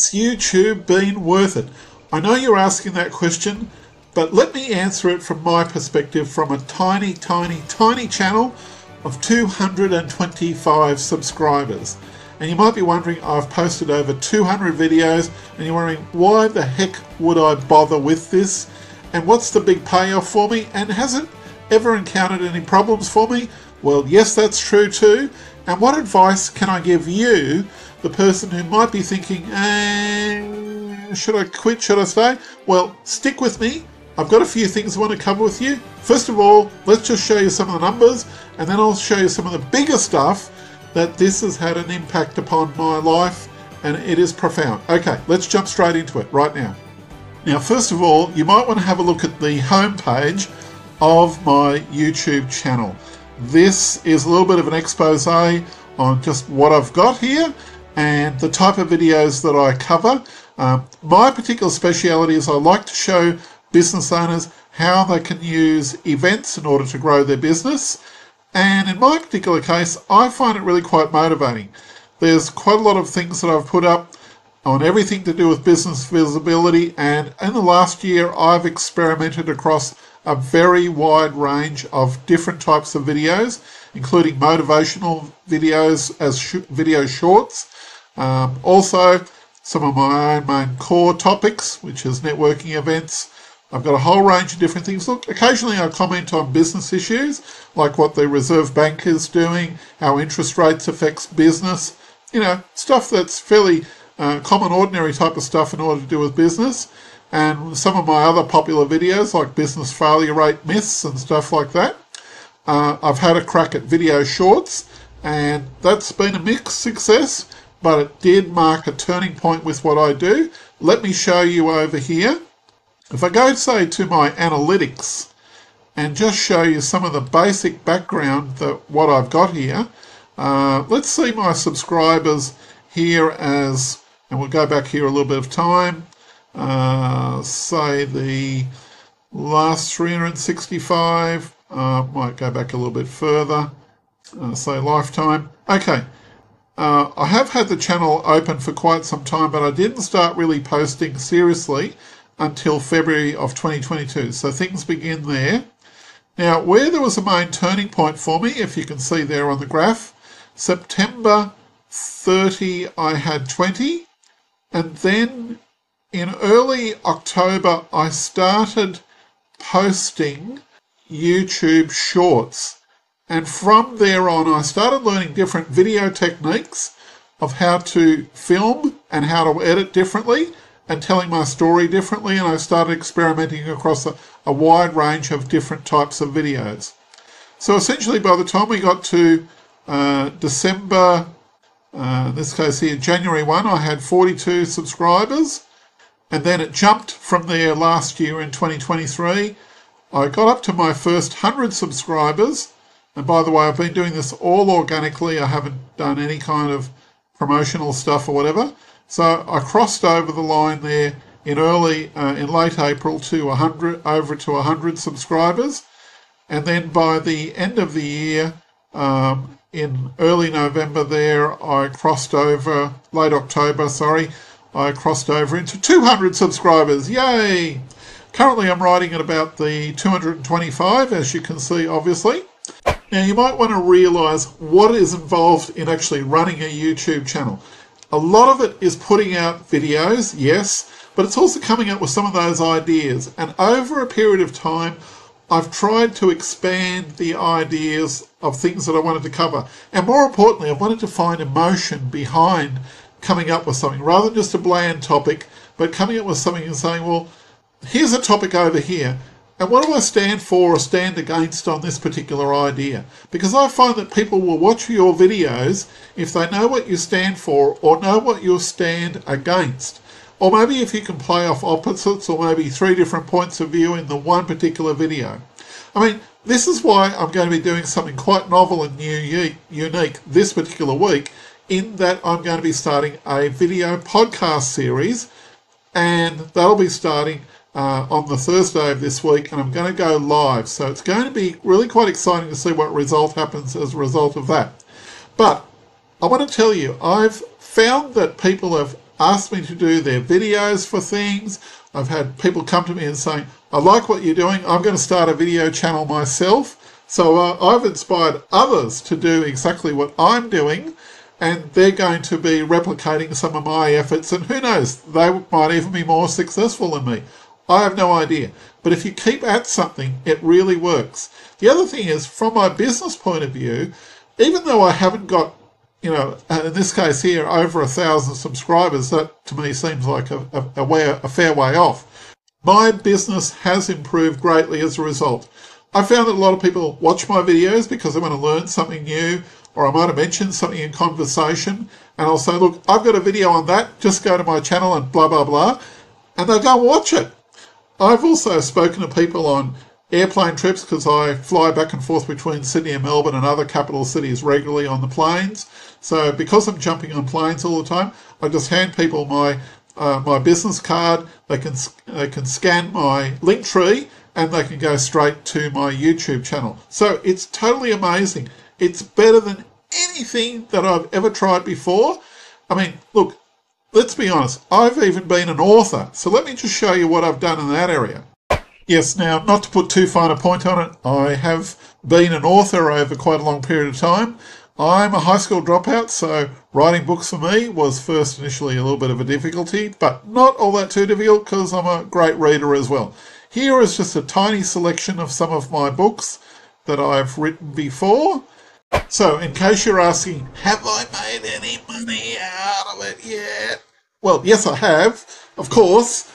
Has YouTube been worth it? I know you're asking that question, but let me answer it from my perspective from a tiny channel of 225 subscribers. And you might be wondering, I've posted over 200 videos, and you're wondering, why the heck would I bother with this? And what's the big payoff for me? And has it ever encountered any problems for me? Well, yes, that's true too. And what advice can I give you, the person who might be thinking, should I quit, should I stay? Well, stick with me. I've got a few things I want to cover with you. First of all, let's just show you some of the numbers, and then I'll show you some of the bigger stuff that this has had an impact upon my life, and it is profound. Okay, let's jump straight into it right now. Now, first of all, you might want to have a look at the homepage of my YouTube channel. This is a little bit of an expose on just what I've got here and the type of videos that I cover. My particular speciality is I like to show business owners how they can use events in order to grow their business. And in my particular case, I find it really quite motivating. There's quite a lot of things that I've put up on everything to do with business visibility, and in the last year I've experimented across a very wide range of different types of videos, including motivational videos as video shorts, also some of my own main core topics, which is networking events. I've got a whole range of different things. Look, occasionally I comment on business issues, like what the Reserve Bank is doing, how interest rates affects business, stuff that's fairly common, ordinary type of stuff in order to do with business. And some of my other popular videos, like business failure rate myths and stuff like that. I've had a crack at video shorts, and that's been a mixed success, but it did mark a turning point with what I do. Let me show you over here. If I go, say, to my analytics and just show you some of the basic background that what I've got here, let's see my subscribers here as, and we'll go back here a little bit of time, say the last 365, might go back a little bit further, say lifetime. Okay, I have had the channel open for quite some time, but I didn't start really posting seriously until February of 2022. So things begin there. Now, where there was a main turning point for me, if you can see there on the graph, September 30, I had 20. And then in early October, I started posting YouTube shorts. And from there on, I started learning different video techniques of how to film and how to edit differently, and telling my story differently, and I started experimenting across a wide range of different types of videos. So essentially, by the time we got to December, in this case here, January 1, I had 42 subscribers, and then it jumped from there last year in 2023. I got up to my first 100 subscribers, and by the way, I've been doing this all organically. I haven't done any kind of promotional stuff or whatever. So I crossed over the line there in late April to 100, over to 100 subscribers. And then by the end of the year, in early November there, I crossed over, late October, sorry, I crossed over into 200 subscribers. Yay! Currently I'm riding at about the 225, as you can see, obviously. Now you might want to realise what is involved in actually running a YouTube channel. A lot of it is putting out videos, yes, but it's also coming up with some of those ideas. And over a period of time, I've tried to expand the ideas of things that I wanted to cover. And more importantly, I wanted to find emotion behind coming up with something, rather than just a bland topic, but coming up with something and saying, well, here's a topic over here. And what do I stand for or stand against on this particular idea? Because I find that people will watch your videos if they know what you stand for or know what you stand against. Or maybe if you can play off opposites, or maybe 3 different points of view in the one particular video. I mean, this is why I'm going to be doing something quite novel and unique this particular week, in that I'm going to be starting a video podcast series, and that'll be starting on the Thursday of this week, and I'm going to go live. So it's going to be really quite exciting to see what result happens as a result of that. But I want to tell you, I've found that people have asked me to do their videos for things. I've had people come to me and saying, I like what you're doing, I'm going to start a video channel myself. So I've inspired others to do exactly what I'm doing, and they're going to be replicating some of my efforts, and who knows, they might even be more successful than me. I have no idea. But if you keep at something, it really works. The other thing is, from my business point of view, even though I haven't got, in this case here, over 1,000 subscribers, that to me seems like a fair way off. My business has improved greatly as a result. I found that a lot of people watch my videos because they want to learn something new, or I might have mentioned something in conversation, and I'll say, look, I've got a video on that, just go to my channel and blah, blah, blah, and they'll go and watch it. I've also spoken to people on airplane trips because I fly back and forth between Sydney and Melbourne and other capital cities regularly on the planes. So because I'm jumping on planes all the time, I just hand people my business card. They can scan my link tree and they can go straight to my YouTube channel. So it's totally amazing. It's better than anything that I've ever tried before. I mean, look, let's be honest, I've even been an author. So let me just show you what I've done in that area. Yes, now, not to put too fine a point on it, I have been an author over quite a long period of time. I'm a high school dropout, so writing books for me was first initially a little bit of a difficulty, but not all that too difficult because I'm a great reader as well. Here is just a tiny selection of some of my books that I've written before. So, in case you're asking, have I made any money out of it yet? Well, yes, I have, of course.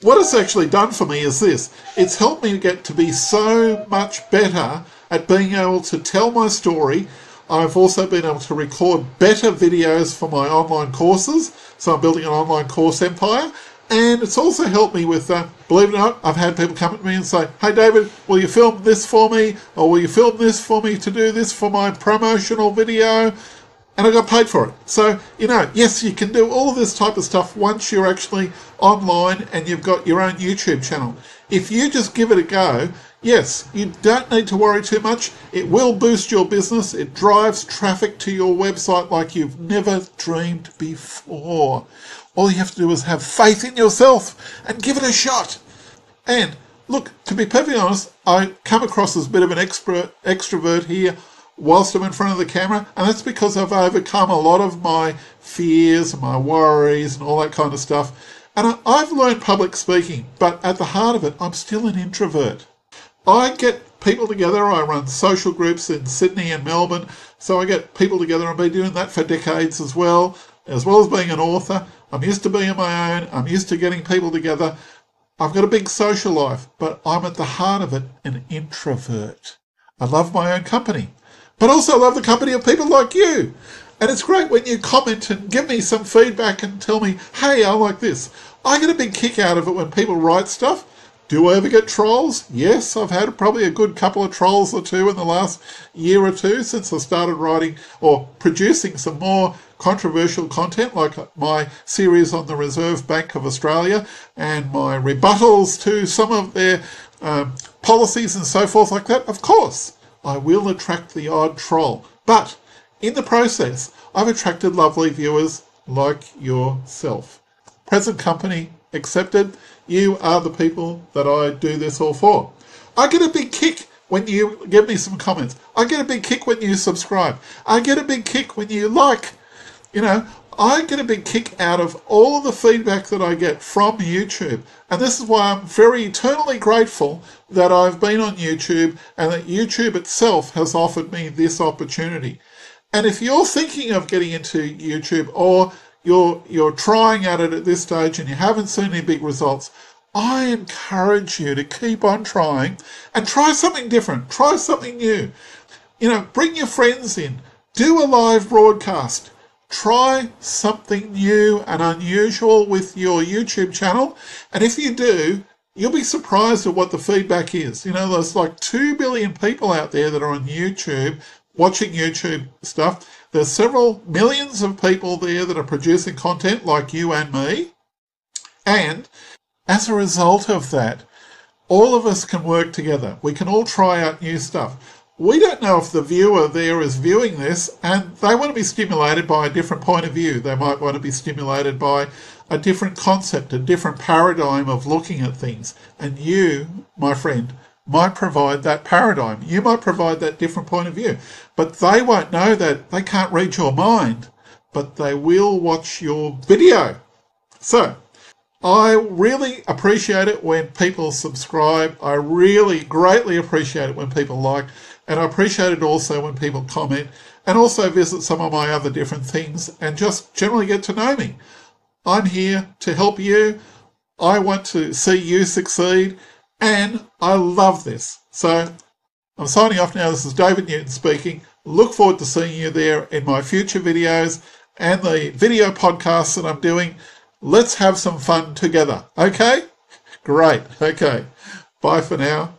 What it's actually done for me is this. It's helped me get to be so much better at being able to tell my story. I've also been able to record better videos for my online courses. So I'm building an online course empire. And it's also helped me with, believe it or not, I've had people come to me and say, hey David, will you film this for me? Or will you film this for me to do this for my promotional video? And I got paid for it. So, yes, you can do all of this type of stuff once you're actually online and you've got your own YouTube channel. If you just give it a go, yes, you don't need to worry too much. It will boost your business. It drives traffic to your website like you've never dreamed before. All you have to do is have faith in yourself and give it a shot. And look, to be perfectly honest, I come across as a bit of an extrovert here whilst I'm in front of the camera, and that's because I've overcome a lot of my fears and my worries and all that kind of stuff. And I've learned public speaking, but at the heart of it, I'm still an introvert. I get people together. I run social groups in Sydney and Melbourne, so I get people together. I've been doing that for decades as well as being an author. I'm used to being on my own. I'm used to getting people together. I've got a big social life, but I'm at the heart of it an introvert. I love my own company, but also love the company of people like you. And it's great when you comment and give me some feedback and tell me, hey, I like this. I get a big kick out of it when people write stuff. Do I ever get trolls? Yes, I've had probably a good couple of trolls or two in the last year or two since I started writing or producing some more controversial content, like my series on the Reserve Bank of Australia and my rebuttals to some of their policies and so forth like that. Of course, I will attract the odd troll. But in the process, I've attracted lovely viewers like yourself. Present company accepted. You are the people that I do this all for. I get a big kick when you give me some comments. I get a big kick when you subscribe. I get a big kick when you like. I get a big kick out of all the feedback that I get from YouTube. And this is why I'm very eternally grateful that I've been on YouTube and that YouTube itself has offered me this opportunity. And if you're thinking of getting into YouTube, or you're trying at it at this stage and you haven't seen any big results, I encourage you to keep on trying and try something different. Try something new. Bring your friends in. Do a live broadcast. Try something new and unusual with your YouTube channel. And if you do, you'll be surprised at what the feedback is. There's like 2 billion people out there that are on YouTube watching YouTube stuff. There's several millions of people there that are producing content like you and me. And as a result of that, all of us can work together. We can all try out new stuff. we don't know if the viewer there is viewing this and they want to be stimulated by a different point of view. They might want to be stimulated by a different concept, a different paradigm of looking at things. And you, my friend, might provide that paradigm. You might provide that different point of view. But they won't know that. They can't read your mind, but they will watch your video. So, I really appreciate it when people subscribe. I really greatly appreciate it when people like, and I appreciate it also when people comment and also visit some of my other different things and just generally get to know me. I'm here to help you. I want to see you succeed, and I love this. So I'm signing off now. This is David Newton speaking. Look forward to seeing you there in my future videos and the video podcasts that I'm doing. Let's have some fun together. Okay? Great. Okay. Bye for now.